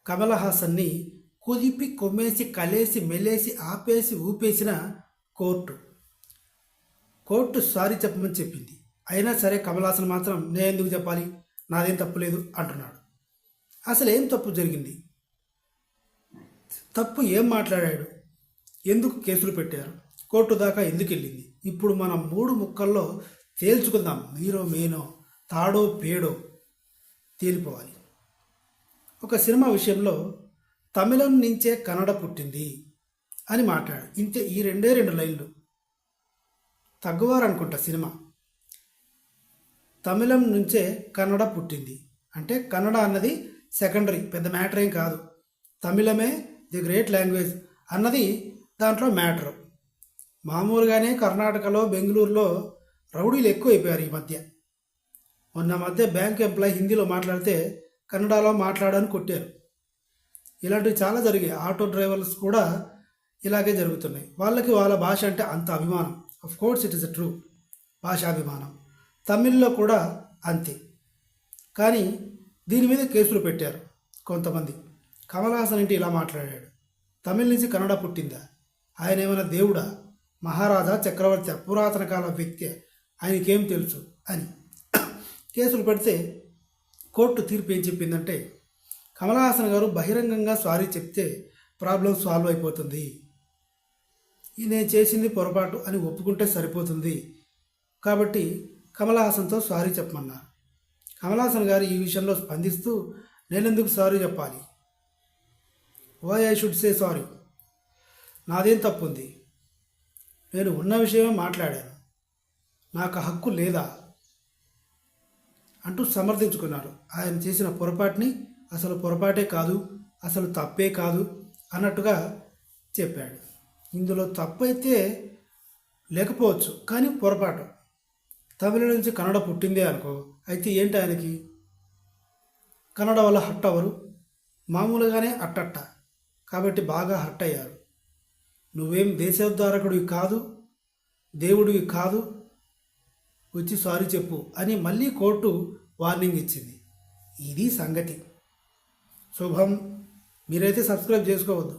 కమల్ హాసన్ని కుదిపి కొమ్మేసి కలేసి మెలేసి ఆపేసి ఊపేసిన court court sorry చెప్పమని చెప్పింది. అయినా సరే కమల్ హాసన్ మాత్రం నేను ఎందుకు చెప్పాలి, నాదేం తప్పు లేదు అంటున్నాడు. అసలు ఏం తప్పు జరిగింది? తప్పు ఏం మాట్లాడాడు? ఎందుకు కేసులు పెట్టారు? కోర్టు దాకా ఎందుకు వెళ్ళింది? ఇప్పుడు మనం 3 ముక్కల్లో తేల్చుకుందాం. మీరో మేనో తాడో పేడో తేలిపోవాలి. ఒక సినిమా విషయంలో తమిళం నుంచే కన్నడ పుట్టింది అని మాట్లాడు. ఇంతే, ఈ 2 లైన్లు. తగ్గువారు అనుకుంటా సినిమా. తమిళం నుంచే కన్నడ పుట్టింది అంటే కన్నడ అన్నది సెకండరీ, పెద్ద మ్యాటర్ ఏం కాదు. తమిళమే ది గ్రేట్ లాంగ్వేజ్ అన్నది దాంట్లో మ్యాటరు. మామూలుగానే కర్ణాటకలో బెంగళూరులో రౌడీలు ఎక్కువైపోయారు ఈ మధ్య. మధ్య బ్యాంక్ ఎంప్లాయీ హిందీలో మాట్లాడితే కన్నడలో మాట్లాడని కొట్టారు. ఇలాంటివి చాలా జరిగాయి. ఆటో డ్రైవర్స్ కూడా ఇలాగే జరుగుతున్నాయి. వాళ్ళకి వాళ్ళ భాష అంటే అంత అభిమానం. Of course it is a true భాషాభిమానం. తమిళ్లో కూడా అంతే. కానీ దీని మీద కేసులు పెట్టారు కొంతమంది. కమల్ హాసన్ ఏంటి ఇలా మాట్లాడాడు? తమిళ నుంచి కన్నడ పుట్టిందా? ఆయన ఏమైనా దేవుడా, మహారాజా, చక్రవర్తి, పురాతన కాల వ్యక్తి, ఆయనకేం తెలుసు అని కేసులు పెడితే కోర్టు తీర్పు ఏం చెప్పిందంటే, కమల్ హాసన్ గారు బహిరంగంగా సారీ చెప్తే ప్రాబ్లం సాల్వ్ అయిపోతుంది, నేను చేసింది పొరపాటు అని ఒప్పుకుంటే సరిపోతుంది. కాబట్టి కమల్ హాసన్తో సారీ చెప్పమన్నారు. కమల్ హాసన్ గారు ఈ విషయంలో స్పందిస్తూ, నేనెందుకు సారీ చెప్పాలి, why I should say sorry, నాదేం తప్పుంది, నేను ఉన్న విషయమే మాట్లాడాను, నాకు హక్కు లేదా అంటూ సమర్థించుకున్నారు. ఆయన చేసిన పొరపాటుని అసలు పొరపాటే కాదు, అసలు తప్పే కాదు అన్నట్టుగా చెప్పాడు. ఇందులో తప్పైతే లేకపోవచ్చు, కానీ పొరపాటు. తమిళ నుంచి కన్నడ పుట్టిందే అనుకో, అయితే ఏంటి ఆయనకి? కన్నడ వల్ల హట్ అవ్వరు, మామూలుగానే అట్టట్ట, కాబట్టి బాగా హట్ అయ్యారు. నువ్వేం దేశోద్ధారకుడివి కాదు, దేవుడివి కాదు, వచ్చి సారీ చెప్పు అని మళ్ళీ కోర్టు వార్నింగ్ ఇచ్చింది. ఇది సంగతి. శుభం. మీరైతే సబ్స్క్రైబ్ చేసుకోవద్దు.